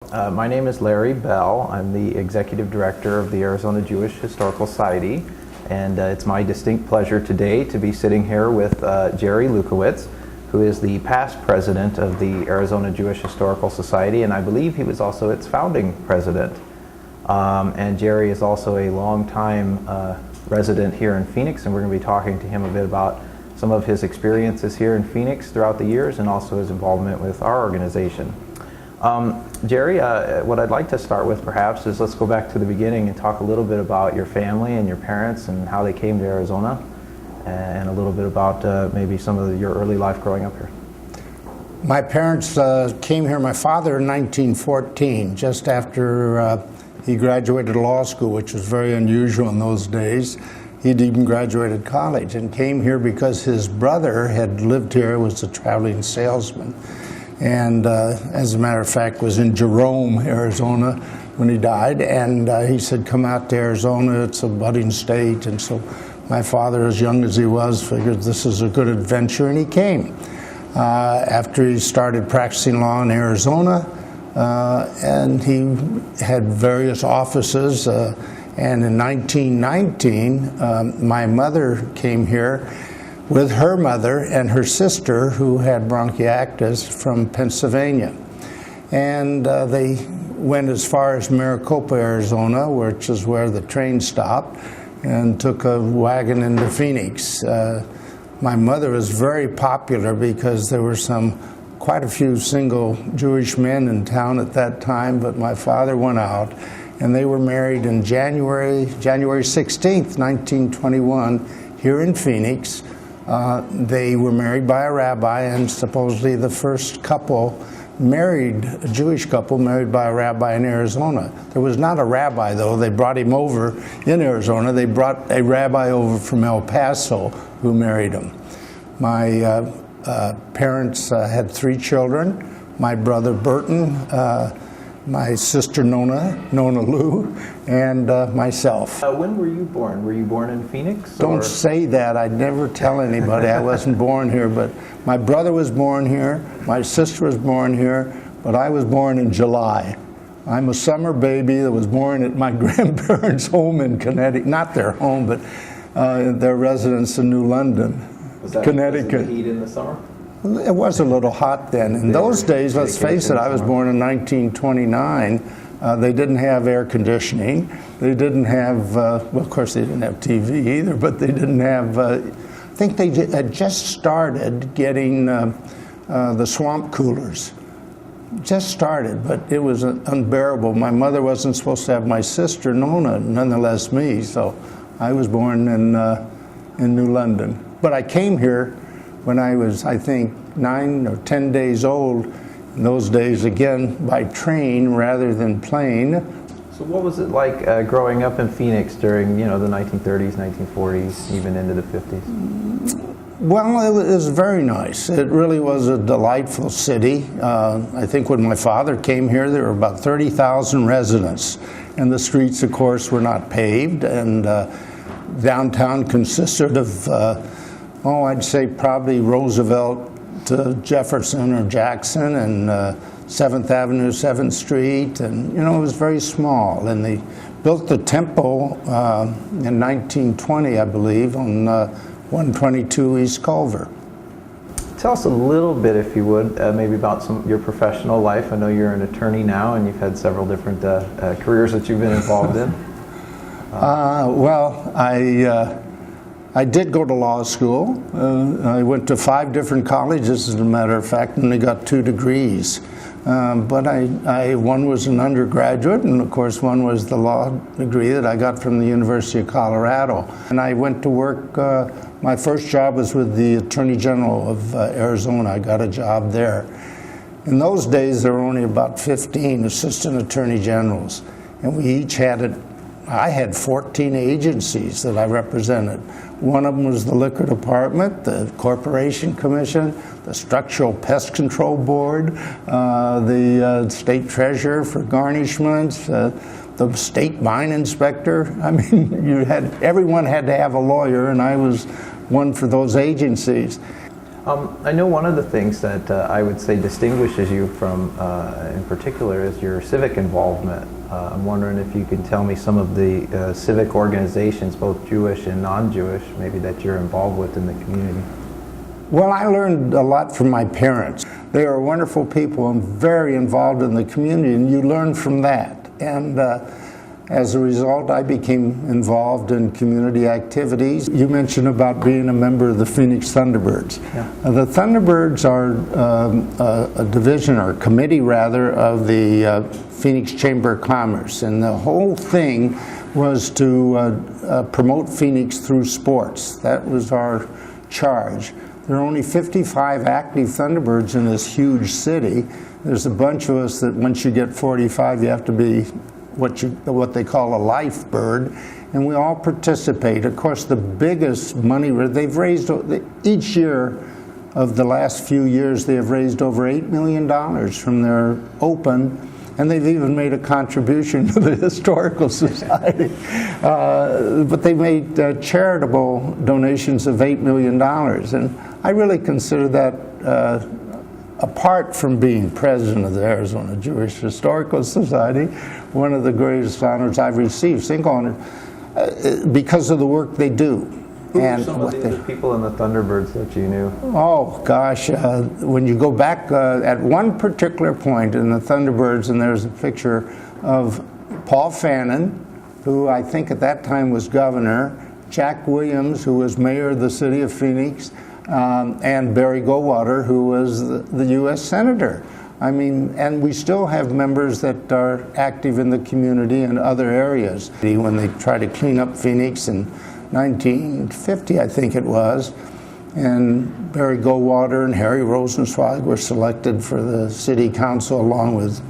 My name is Larry Bell. I'm the Executive Director of the Arizona Jewish Historical Society, and it's my distinct pleasure today to be sitting here with Jerry Lewkowitz, who is the past president of the Arizona Jewish Historical Society, and I believe he was also its founding president. And Jerry is also a longtime resident here in Phoenix, and we're going to be talking to him a bit about some of his experiences here in Phoenix throughout the years and also his involvement with our organization. Jerry, what I'd like to start with perhaps is let's go back to the beginning and talk a little bit about your family and your parents and how they came to Arizona, and a little bit about maybe some of your early life growing up here. My parents came here, my father in 1914, just after he graduated law school, which was very unusual in those days. He'd even graduated college and came here because his brother had lived here, was a traveling salesman. And as a matter of fact, was in Jerome, Arizona when he died. And he said, come out to Arizona, it's a budding state. And so my father, as young as he was, figured this is a good adventure, and he came. After he started practicing law in Arizona, and he had various offices. And in 1919, my mother came here with her mother and her sister, who had bronchiectasis, from Pennsylvania. And they went as far as Maricopa, Arizona, which is where the train stopped, and took a wagon into Phoenix. My mother was very popular because there were quite a few single Jewish men in town at that time, but my father went out, and they were married in January 16th, 1921, here in Phoenix. They were married by a rabbi, and supposedly the first couple married, a Jewish couple married by a rabbi in Arizona. There was not a rabbi, though. They brought him over in Arizona. They brought a rabbi over from El Paso who married him. My parents had 3 children, my brother Burton, my sister Nona Lou, and myself. When were you born? Were you born in Phoenix? Don't say that. I'd never tell anybody I wasn't born here, but my brother was born here, my sister was born here, but I was born in July. I'm a summer baby that was born at my grandparents' home in Connecticut, not their home, but their residence in New London, Connecticut. Was it the heat in the summer? It was a little hot then. In those days, let's face it, I was born in 1929. They didn't have air conditioning. They didn't have, well, of course, they didn't have TV either, but they didn't have, I think they had just started getting the swamp coolers. Just started, but it was unbearable. My mother wasn't supposed to have my sister, Nona, nonetheless me, so I was born in New London. But I came here when I was, I think, 9 or 10 days old. In those days, again, by train rather than plane. So what was it like growing up in Phoenix during, the 1930s, 1940s, even into the 50s? Well, it was very nice. It really was a delightful city. I think when my father came here, there were about 30,000 residents. And the streets, of course, were not paved. And downtown consisted of I'd say probably Roosevelt to Jefferson or Jackson, and 7th Avenue, 7th Street, and it was very small. And they built the temple in 1920, I believe, on 122 East Culver. Tell us a little bit, if you would, maybe about your professional life. I know you're an attorney now, and you've had several different careers that you've been involved in. Well, I did go to law school. I went to 5 different colleges, as a matter of fact, and I got 2 degrees. But one was an undergraduate, and of course one was the law degree that I got from the University of Colorado. And I went to work, my first job was with the Attorney General of Arizona. I got a job there. In those days, there were only about 15 assistant attorney generals, and we each had I had 14 agencies that I represented. One of them was the Liquor Department, the Corporation Commission, the Structural Pest Control Board, the State Treasurer for garnishments, the State Mine Inspector. I mean, everyone had to have a lawyer, and I was one for those agencies. I know one of the things that I would say distinguishes you from, in particular, is your civic involvement. I'm wondering if you can tell me some of the civic organizations, both Jewish and non-Jewish, maybe that you're involved with in the community. Well, I learned a lot from my parents. They are wonderful people and very involved in the community, and you learn from that. And as a result, I became involved in community activities. You mentioned about being a member of the Phoenix Thunderbirds. Yeah. The Thunderbirds are a division, or a committee rather, of the Phoenix Chamber of Commerce. And the whole thing was to promote Phoenix through sports. That was our charge. There are only 55 active Thunderbirds in this huge city. There's a bunch of us that once you get 45, you have to be what they call a life bird, and we all participate. Of course, the biggest money they've raised each year of the last few years, they have raised over $8 million from their open, and they've even made a contribution to the Historical Society. But they made charitable donations of $8 million, and I really consider that, apart from being president of the Arizona Jewish Historical Society, one of the greatest honors I've received, single honor, because of the work they do. Who were some of the other people in the Thunderbirds that you knew? Oh, gosh. When you go back at one particular point in the Thunderbirds, and there's a picture of Paul Fannin, who I think at that time was governor, Jack Williams, who was mayor of the city of Phoenix, and Barry Goldwater, who was the U.S. Senator. I mean, and we still have members that are active in the community in other areas. When they tried to clean up Phoenix in 1950, I think it was, and Barry Goldwater and Harry Rosenzweig were selected for the city council along with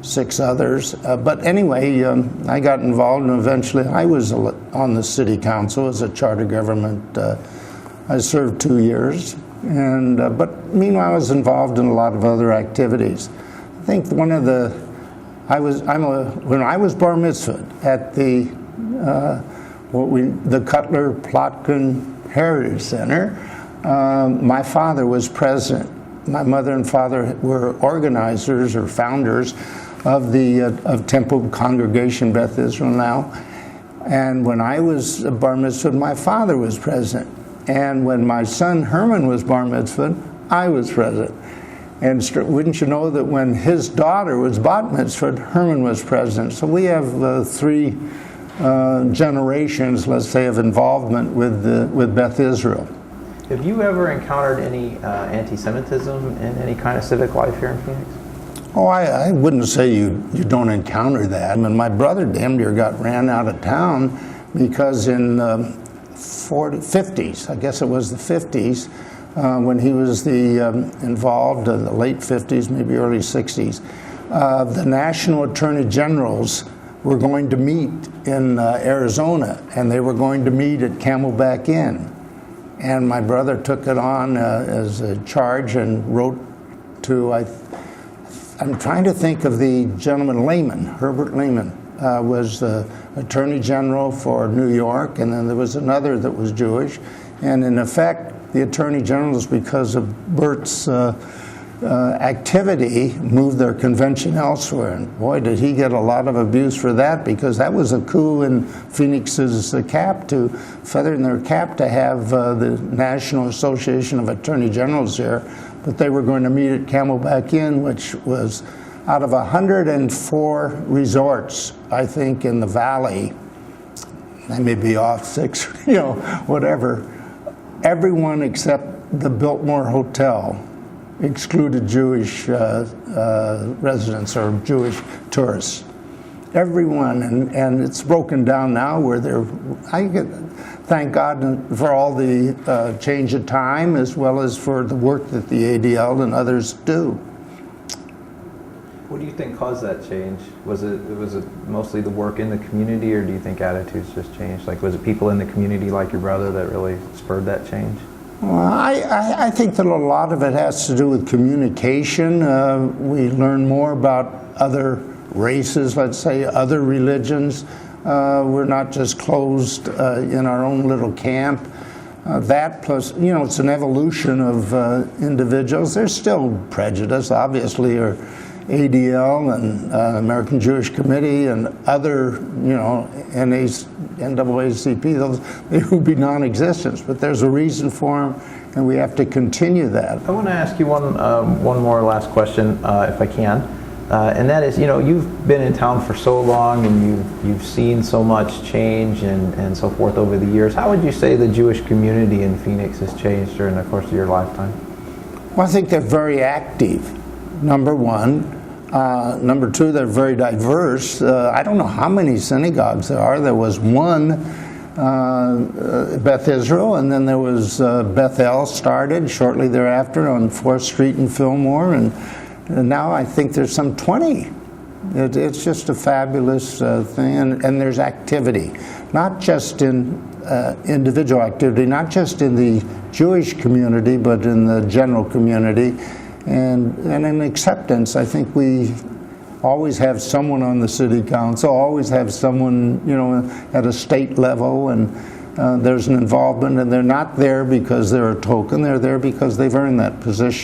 6 others. But anyway, I got involved, and eventually I was on the city council as a charter government. I served 2 years, and but meanwhile I was involved in a lot of other activities. I think one of the when I was bar mitzvahed at the Cutler Plotkin Heritage Center, my father was president. My mother and father were organizers or founders of the Temple Congregation Beth Israel now. And when I was bar mitzvahed, my father was president. And when my son Herman was bar mitzvahed, I was president. And wouldn't you know that when his daughter was bat mitzvahed, Herman was president. So we have 3 generations, let's say, of involvement with Beth Israel. Have you ever encountered any anti-Semitism in any kind of civic life here in Phoenix? Oh, I wouldn't say you don't encounter that. I mean, my brother damn near got ran out of town because in 50s, I guess it was the 50s, when he was involved in the late 50s, maybe early 60s, the national attorney generals were going to meet in Arizona, and they were going to meet at Camelback Inn. And my brother took it on as a charge and wrote to, I'm trying to think of the gentleman, Lehman, Herbert Lehman, was the Attorney General for New York, and then there was another that was Jewish. And in effect, the Attorney Generals, because of Bert's activity, moved their convention elsewhere. And boy, did he get a lot of abuse for that, because that was a coup in Phoenix's cap, to feather in their cap to have the National Association of Attorney Generals here. But they were going to meet at Camelback Inn, which was out of 104 resorts, I think, in the valley. I may be off 6, whatever. Everyone except the Biltmore Hotel excluded Jewish residents or Jewish tourists. Everyone, and it's broken down now where thank God for all the change of time, as well as for the work that the ADL and others do. What do you think caused that change? Was it mostly the work in the community, or do you think attitudes just changed? Like, was it people in the community like your brother that really spurred that change? Well, I think that a lot of it has to do with communication. We learn more about other races, let's say, other religions. We're not just closed in our own little camp. That plus, it's an evolution of individuals. There's still prejudice, obviously, or ADL and American Jewish Committee and other, NAACP, they would be non-existent. But there's a reason for them, and we have to continue that. I want to ask you one more last question, if I can. And that is, you've been in town for so long and you've seen so much change and so forth over the years. How would you say the Jewish community in Phoenix has changed during the course of your lifetime? Well, I think they're very active, number one. Number two, they're very diverse. I don't know how many synagogues there are. There was one, Beth Israel, and then there was Bethel started shortly thereafter on 4th Street in Fillmore, and now I think there's some 20. It's just a fabulous thing, and there's activity, not just in individual activity, not just in the Jewish community, but in the general community, and in acceptance. I think we always have someone on the city council, always have someone, at a state level, and there's an involvement, and they're not there because they're a token, they're there because they've earned that position.